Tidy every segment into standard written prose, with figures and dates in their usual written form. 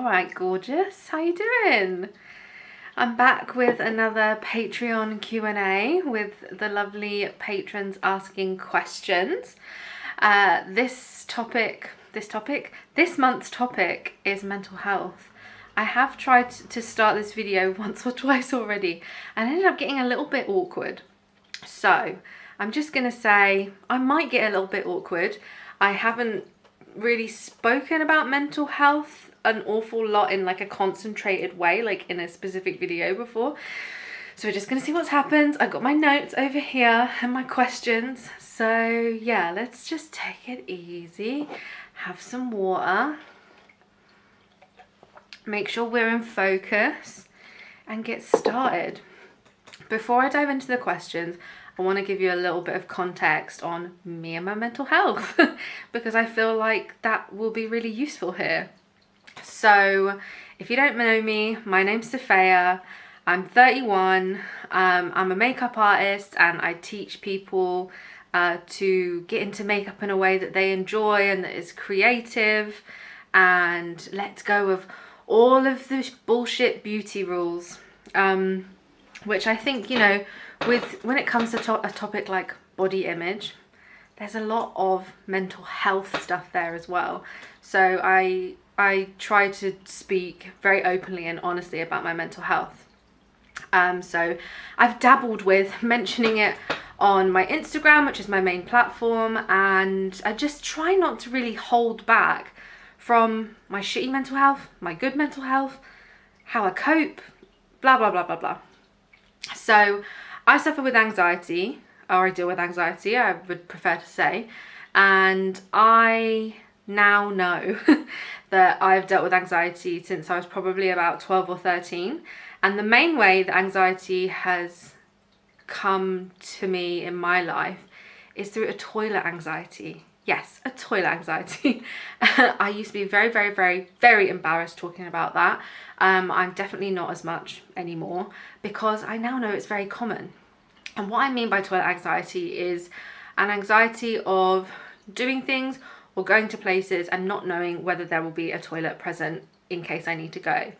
All right, gorgeous. How you doing? I'm back with another Patreon Q&A with the lovely patrons asking questions. This month's topic is mental health. I have tried to start this video once or twice already and ended up getting a little bit awkward. So I'm just gonna say I might get a little bit awkward. I haven't really spoken about mental health an awful lot in like a concentrated way, like in a specific video before. So we're just gonna see what happens. I've got my notes over here and my questions. So yeah, let's just take it easy, have some water, make sure we're in focus and get started. Before I dive into the questions, I want to give you a little bit of context on me and my mental health because I feel like that will be really useful here. So if you don't know me, my name's Sofaya. I'm 31. I'm a makeup artist and I teach people to get into makeup in a way that they enjoy and that is creative and let go of all of the bullshit beauty rules, which I think, you know, when it comes to a topic like body image, there's a lot of mental health stuff there as well. So I try to speak very openly and honestly about my mental health. So I've dabbled with mentioning it on my Instagram, which is my main platform, and I just try not to really hold back from my shitty mental health, my good mental health, how I cope, blah, blah, blah, blah, blah. So I suffer with anxiety, or I deal with anxiety, I would prefer to say, and I now know that I've dealt with anxiety since I was probably about 12 or 13, and the main way that anxiety has come to me in my life is through a toilet anxiety. Yes, a toilet anxiety. I used to be very, very, very, very embarrassed talking about that. I'm definitely not as much anymore because I now know it's very common. And what I mean by toilet anxiety is an anxiety of doing things or going to places and not knowing whether there will be a toilet present in case I need to go.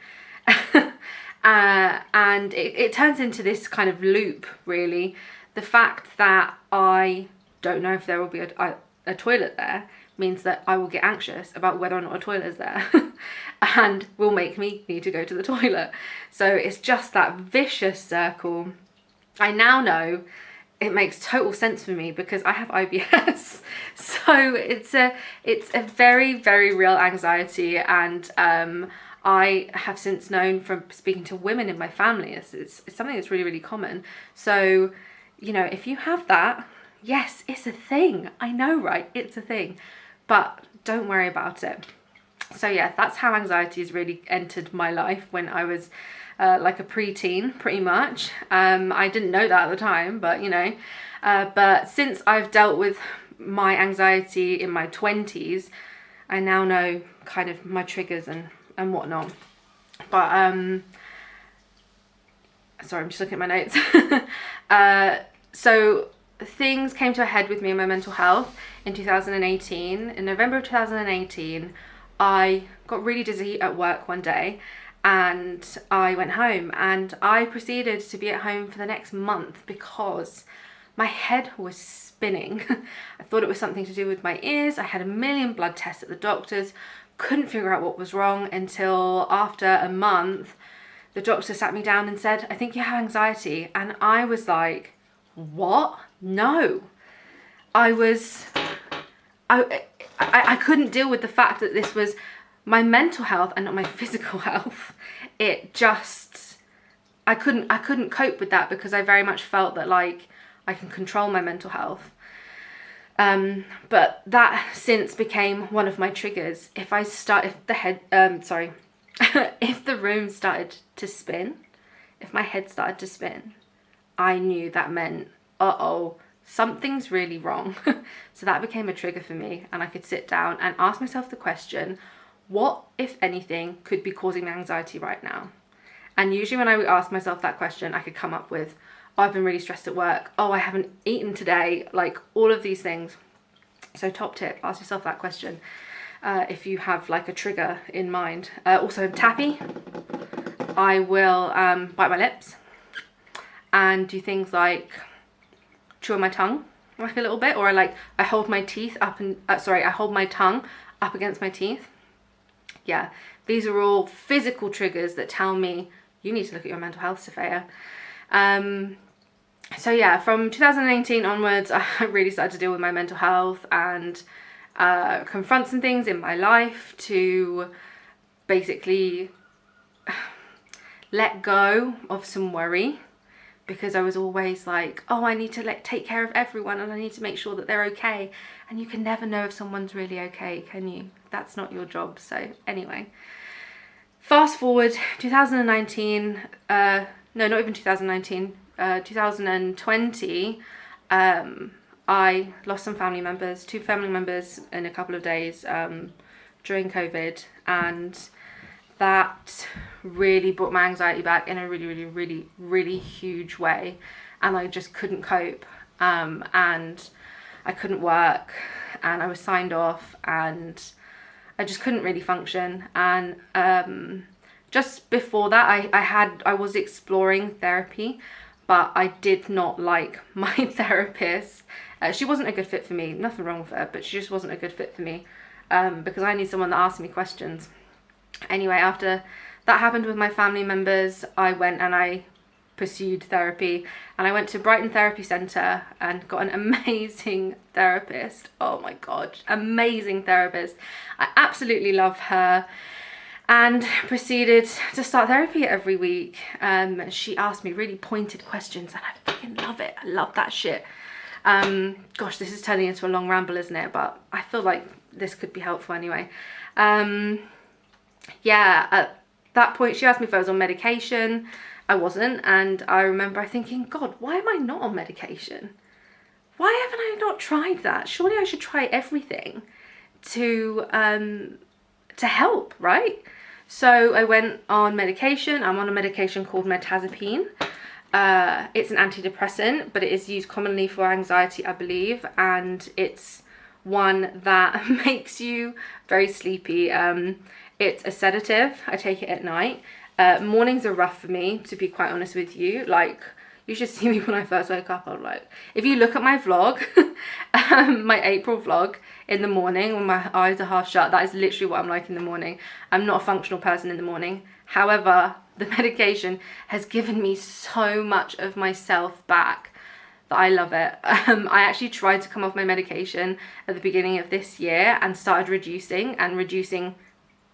And it turns into this kind of loop, really. The fact that I don't know if there will be a toilet there means that I will get anxious about whether or not a toilet is there and will make me need to go to the toilet. So it's just that vicious circle. I now know it makes total sense for me because I have IBS. So it's a very, very real anxiety, and I have since known from speaking to women in my family, it's something that's really, really common. So, you know, if you have that, yes, it's a thing. I know, right? It's a thing, but don't worry about it. So yeah, that's how anxiety has really entered my life when I was like a preteen, pretty much. I didn't know that at the time, but you know, but since I've dealt with my anxiety in my 20s, I now know kind of my triggers and whatnot. But sorry, I'm just looking at my notes. So things came to a head with me and my mental health in 2018. In November of 2018, I got really dizzy at work one day and I went home, and I proceeded to be at home for the next month because my head was spinning. I thought it was something to do with my ears. I had a million blood tests at the doctor's, couldn't figure out what was wrong until after a month, the doctor sat me down and said, "I think you have anxiety." And I was like, what? No. I couldn't deal with the fact that this was my mental health and not my physical health. It just, I couldn't cope with that because I very much felt that like I can control my mental health. But that since became one of my triggers. If the room started to spin, if my head started to spin, I knew that meant, uh-oh, something's really wrong. So that became a trigger for me, and I could sit down and ask myself the question, what, if anything, could be causing me anxiety right now? And usually when I would ask myself that question, I could come up with, oh, I've been really stressed at work. Oh, I haven't eaten today. Like all of these things. So top tip, ask yourself that question. if you have like a trigger in mind. Also tappy, I will bite my lips and do things like chew on my tongue like a little bit, or I hold my teeth up and I hold my tongue up against my teeth. Yeah, these are all physical triggers that tell me you need to look at your mental health, Sofaya. So yeah, from 2018 onwards, I really started to deal with my mental health and confront some things in my life to basically let go of some worry, because I was always like, oh, I need to take care of everyone and I need to make sure that they're okay. And you can never know if someone's really okay, can you? That's not your job. So anyway, fast forward 2019, no, not even 2019, 2020, I lost some family members, 2 family members in a couple of days during COVID, and that really brought my anxiety back in a really huge way, and I just couldn't cope, and I couldn't work, and I was signed off, and I just couldn't really function. And just before that, I was exploring therapy, but I did not like my therapist. She wasn't a good fit for me, nothing wrong with her, but she just wasn't a good fit for me, because I need someone that asks me questions. Anyway, after that happened with my family members, I went and I pursued therapy, and I went to Brighton Therapy Centre and got an amazing therapist. Oh my god, amazing therapist. I absolutely love her, and proceeded to start therapy every week. She asked me really pointed questions and I fucking love it. I love that shit. Gosh, this is turning into a long ramble, isn't it? But I feel like this could be helpful anyway. Yeah, at that point she asked me if I was on medication. I wasn't, and I remember thinking, God, why am I not on medication? Why haven't I not tried that? Surely I should try everything to help, right? So I went on medication. I'm on a medication called mirtazapine. It's an antidepressant, but it is used commonly for anxiety, I believe, and it's one that makes you very sleepy. It's a sedative. I take it at night. Mornings are rough for me, to be quite honest with you. Like, you should see me when I first wake up. I'm like, if you look at my vlog, my April vlog in the morning when my eyes are half shut, that is literally what I'm like in the morning. I'm not a functional person in the morning. However, the medication has given me so much of myself back that I love it. I actually tried to come off my medication at the beginning of this year and started reducing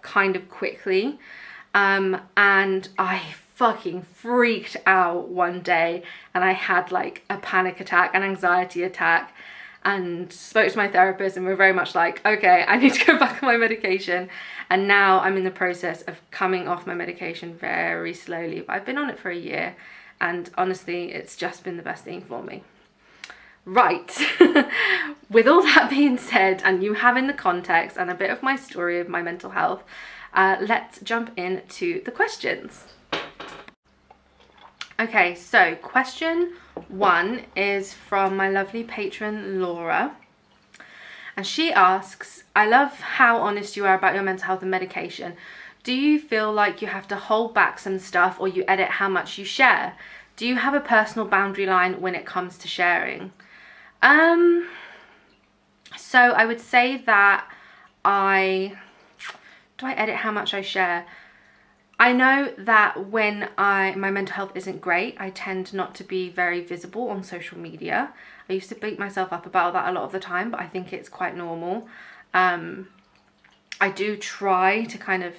kind of quickly, and I fucking freaked out one day, and I had like a panic attack, an anxiety attack, and spoke to my therapist, and we're very much like, okay, I need to go back on my medication. And now I'm in the process of coming off my medication very slowly, but I've been on it for a year, and honestly it's just been the best thing for me. Right. With all that being said, and you having the context and a bit of my story of my mental health, let's jump into the questions. Okay, so question 1 is from my lovely patron Laura, and she asks, I love how honest you are about your mental health and medication. Do you feel like you have to hold back some stuff, or you edit how much you share? Do you have a personal boundary line when it comes to sharing? So I would say that do I edit how much I share? I know that when my mental health isn't great, I tend not to be very visible on social media. I used to beat myself up about that a lot of the time, but I think it's quite normal. I do try to kind of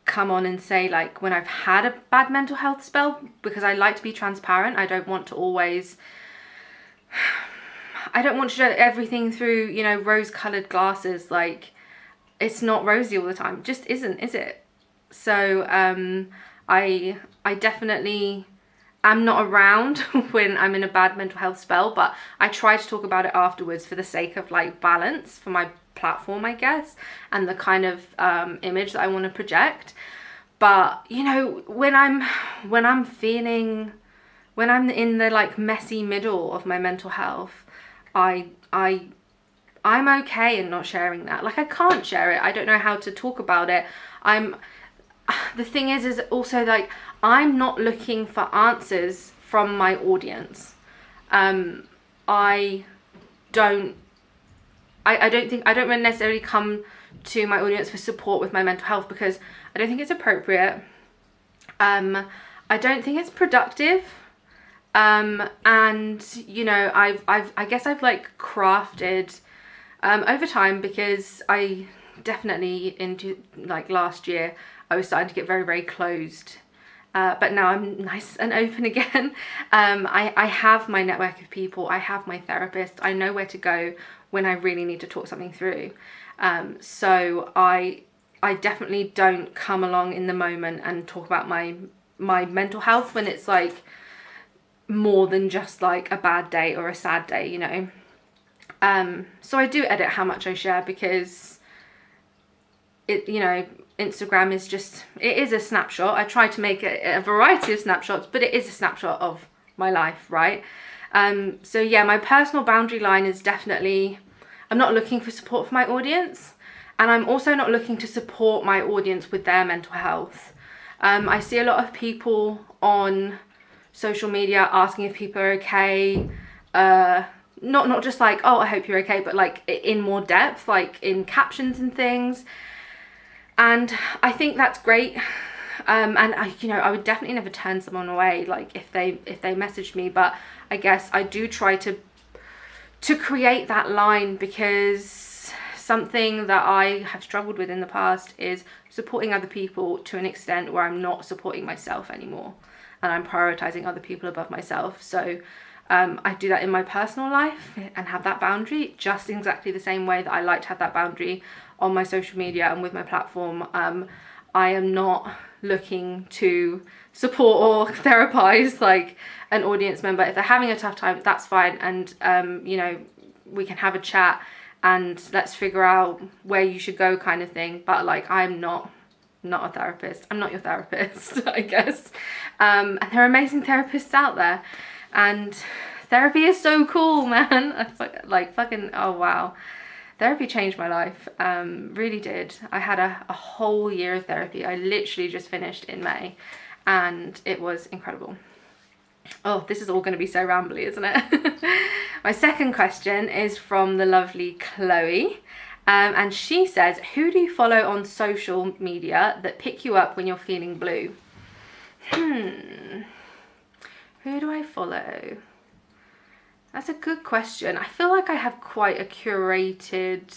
come on and say, like, when I've had a bad mental health spell, because I like to be transparent. I don't want to show everything through, you know, rose-colored glasses. Like, it's not rosy all the time. It just isn't, is it? So I definitely am not around when I'm in a bad mental health spell, but I try to talk about it afterwards for the sake of like balance for my platform, I guess, and the kind of image that I want to project. But you know, when I'm in the like messy middle of my mental health, I I'm okay in not sharing that. Like, I can't share it. I don't know how to talk about it. The thing is also, like, I'm not looking for answers from my audience. I don't necessarily come to my audience for support with my mental health, because I don't think it's appropriate. I don't think it's productive. And you know, I guess I've like crafted over time, because I definitely into like last year I was starting to get very, very closed. But now I'm nice and open again. I have my network of people. I have my therapist. I know where to go when I really need to talk something through. So I definitely don't come along in the moment and talk about my mental health when it's like more than just like a bad day or a sad day, you know. So I do edit how much I share, because it, you know, Instagram is just, it is a snapshot. I try to make a variety of snapshots, but it is a snapshot of my life, right? So yeah, my personal boundary line is definitely, I'm not looking for support for my audience, and I'm also not looking to support my audience with their mental health. I see a lot of people on social media asking if people are okay, not just like, oh, I hope you're okay, but like in more depth, like in captions and things. And I think that's great. And I would definitely never turn someone away, like if they messaged me, but I guess I do try to create that line, because something that I have struggled with in the past is supporting other people to an extent where I'm not supporting myself anymore, and I'm prioritizing other people above myself. So I do that in my personal life and have that boundary just exactly the same way that I like to have that boundary on my social media and with my platform. I am not looking to support or therapize like an audience member. If they're having a tough time, that's fine, and you know, we can have a chat and let's figure out where you should go, kind of thing. But like, I'm not a therapist. I'm not your therapist, I guess. And there are amazing therapists out there, and therapy is so cool, man. Oh wow, therapy changed my life. Really did. I had a whole year of therapy. I literally just finished in May, and it was incredible. Oh, this is all going to be so rambly, isn't it? My second question is from the lovely Chloe. And she says, who do you follow on social media that pick you up when you're feeling blue? Who do I follow? That's a good question. I feel like I have quite a curated,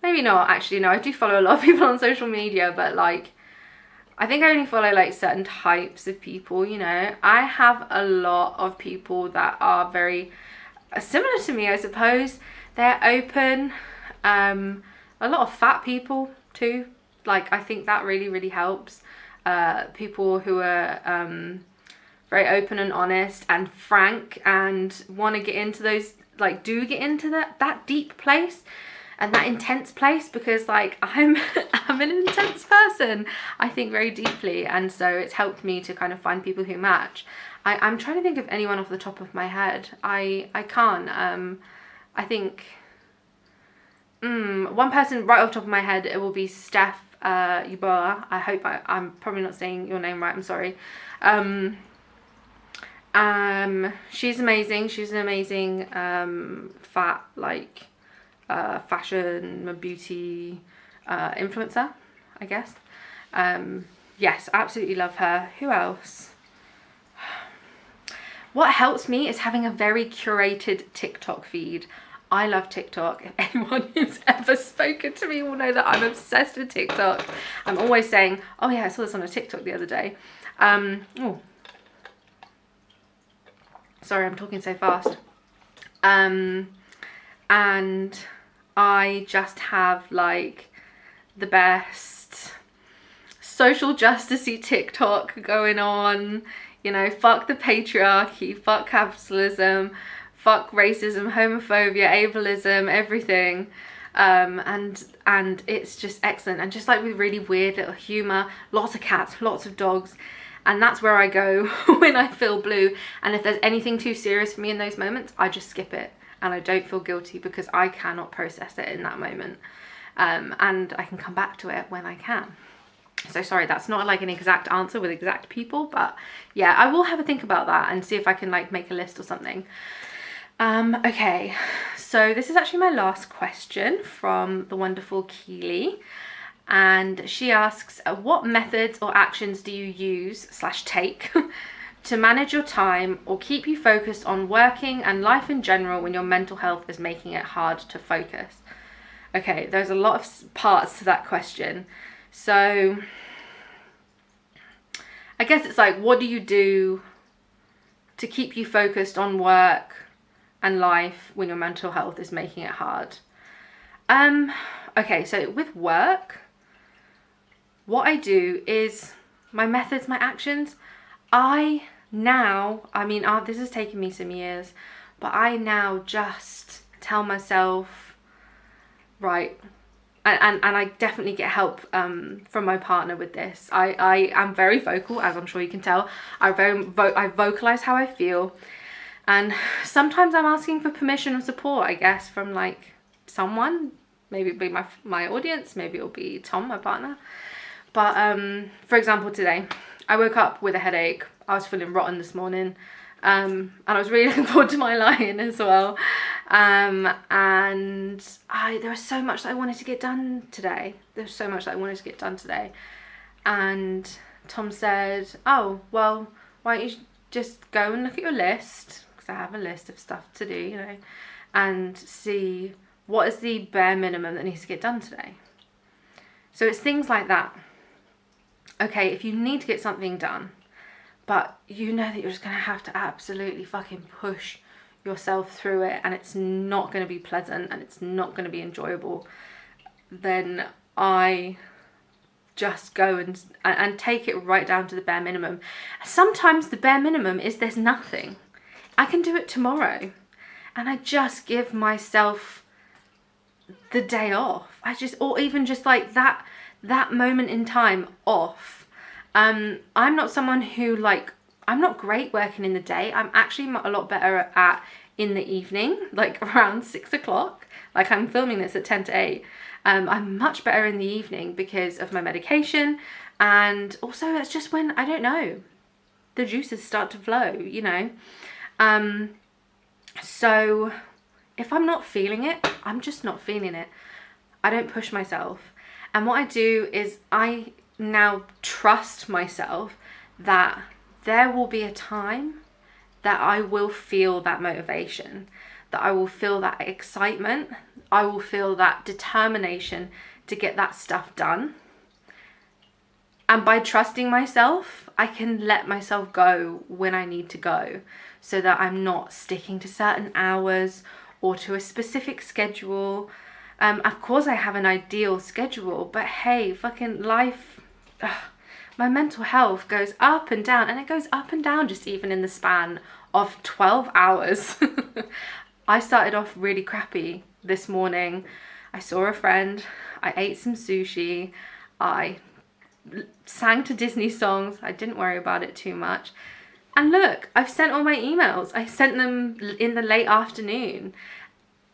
maybe not, actually, no, I do follow a lot of people on social media, but like, I think I only follow like certain types of people, you know. I have a lot of people that are very similar to me, I suppose. They're open, a lot of fat people too. Like, I think that really, really helps. People who are very open and honest and frank and want to get into those, like, do get into that deep place and that intense place, because like I'm an intense person. I think very deeply, and so it's helped me to kind of find people who match. I'm trying to think of anyone off the top of my head. I can't. I think one person right off the top of my head, it will be Steph Yuboa. I hope I'm probably not saying your name right, I'm sorry. She's amazing. She's an amazing fat, like, fashion, beauty influencer, I guess. Yes, absolutely love her. Who else? What helps me is having a very curated TikTok feed. I love TikTok. If anyone who's ever spoken to me will know that I'm obsessed with TikTok. I'm always saying, oh yeah, I saw this on a TikTok the other day. Oh, sorry, I'm talking so fast. And I just have like the best social justice-y TikTok going on. You know, fuck the patriarchy, fuck capitalism, fuck racism, homophobia, ableism, everything. And it's just excellent. And just like with really weird little humor, lots of cats, lots of dogs. And that's where I go when I feel blue. And if there's anything too serious for me in those moments, I just skip it. and I don't feel guilty because I cannot process it in that moment. And I can come back to it when I can. So sorry, that's not like an exact answer with exact people, but yeah, I will have a think about that and see if I can like make a list or something. Okay, so this is actually my last question from the wonderful Keely. And she asks, what methods or actions do you use / take to manage your time or keep you focused on working and life in general when your mental health is making it hard to focus? Okay, there's a lot of parts to that question. So I guess it's like, what do you do to keep you focused on work and life when your mental health is making it hard? Okay, so with work, what I do is my methods, my actions. I mean, this has taken me some years, but I now just tell myself, right, and I definitely get help from my partner with this. I am very vocal, as I'm sure you can tell. I vocalize how I feel, and sometimes I'm asking for permission and support, I guess, from like someone. Maybe it'll be my audience, maybe it'll be Tom, my partner. But for example, today I woke up with a headache. I was feeling rotten this morning, and I was really looking forward to my lie-in as well. And there was so much that I wanted to get done today. And Tom said, oh, well, why don't you just go and look at your list, because I have a list of stuff to do, you know, and see what is the bare minimum that needs to get done today. So it's things like that. Okay, if you need to get something done, but you know that you're just going to have to absolutely fucking push yourself through it, and it's not going to be pleasant and it's not going to be enjoyable, then I just go and take it right down to the bare minimum. Sometimes the bare minimum is there's nothing. I can do it tomorrow, and I just give myself the day off. Or even just like that moment in time off. I'm not someone who I'm not great working in the day. I'm actually a lot better at in the evening, like around 6 o'clock. Like I'm filming this at 10 to 8. I'm much better in the evening because of my medication, and also it's just when, I don't know, the juices start to flow, you know. So if I'm not feeling it, I'm just not feeling it. I don't push myself. And what I do is I now trust myself that there will be a time that I will feel that motivation, that I will feel that excitement, I will feel that determination to get that stuff done. And by trusting myself, I can let myself go when I need to go, so that I'm not sticking to certain hours or to a specific schedule. Of course I have an ideal schedule, but hey, fucking life, my mental health goes up and down, and it goes up and down just even in the span of 12 hours. I started off really crappy this morning. I saw a friend, I ate some sushi, I sang to Disney songs, I didn't worry about it too much. And look, I've sent all my emails. I sent them in the late afternoon.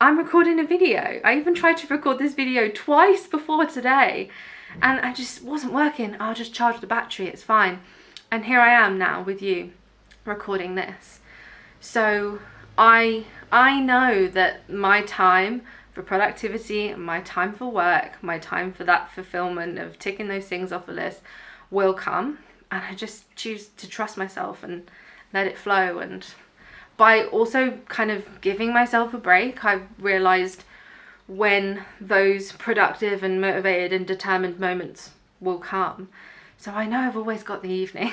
I'm recording a video. I even tried to record this video twice before today, and I just wasn't working. I'll just charge the battery, it's fine. And here I am now with you recording this. So I know that my time for productivity, my time for work, my time for that fulfillment of ticking those things off a list will come, and I just choose to trust myself and let it flow. And by also kind of giving myself a break, I realized when those productive and motivated and determined moments will come. So I know I've always got the evening.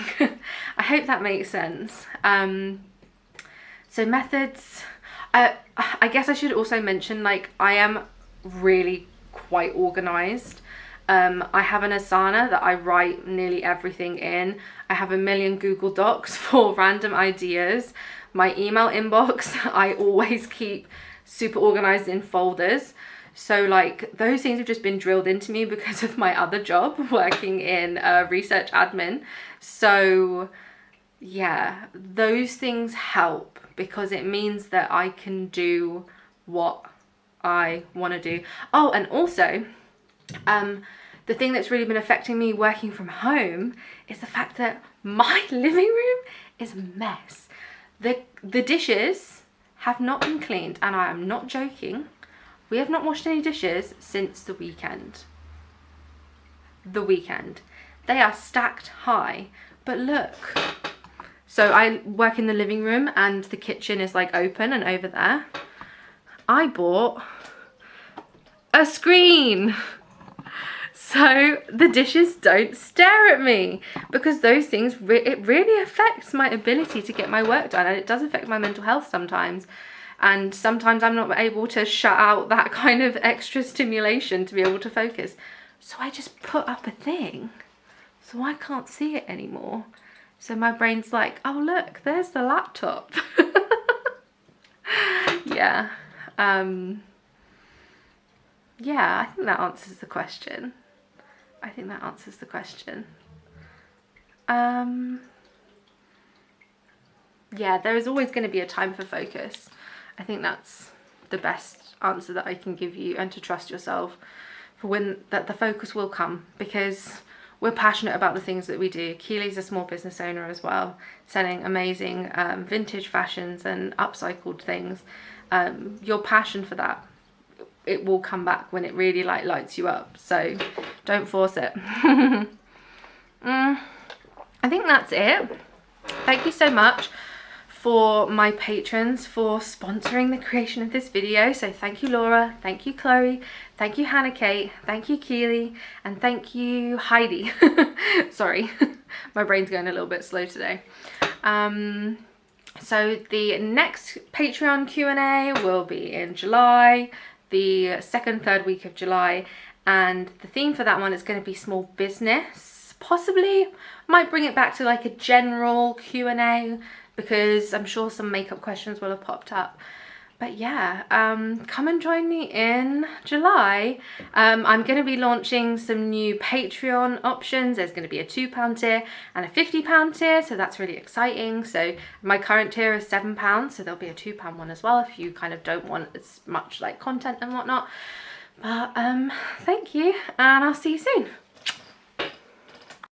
I hope that makes sense. So methods, I guess I should also mention, like, I am really quite organized. I have an Asana that I write nearly everything in. I have a million Google Docs for random ideas. My email inbox, I always keep super organized in folders. So like those things have just been drilled into me because of my other job working in research admin. So yeah, those things help because it means that I can do what I want to do. Oh, and also the thing that's really been affecting me working from home is the fact that my living room is a mess. The dishes have not been cleaned, and I am not joking. We have not washed any dishes since the weekend. They are stacked high, but look. So I work in the living room and the kitchen is like open, and over there I bought a screen. So the dishes don't stare at me, because those things, it really affects my ability to get my work done, and it does affect my mental health sometimes. And sometimes I'm not able to shut out that kind of extra stimulation to be able to focus. So I just put up a thing so I can't see it anymore. So my brain's like, oh look, there's the laptop. Yeah. Yeah, I think that answers the question. Yeah, there is always going to be a time for focus. I think that's the best answer that I can give you, and to trust yourself for when that the focus will come, because we're passionate about the things that we do. Keely's a small business owner as well, selling amazing vintage fashions and upcycled things. Your passion for that, it will come back when it really like lights you up. So don't force it. I think that's it. Thank you so much for my patrons for sponsoring the creation of this video. So thank you Laura, thank you Chloe, thank you Hannah Kate, thank you Keely, and thank you Heidi. Sorry, my brain's going a little bit slow today. So the next Patreon Q&A will be in July, the second, third week of July, and the theme for that one is going to be small business. Possibly might bring it back to like a general Q&A, because I'm sure some makeup questions will have popped up. But yeah, come and join me in July. I'm going to be launching some new Patreon options. There's going to be a £2 tier and a £50 tier, so that's really exciting. So my current tier is £7, so there'll be a £2 one as well if you kind of don't want as much like content and whatnot. But thank you, and I'll see you soon.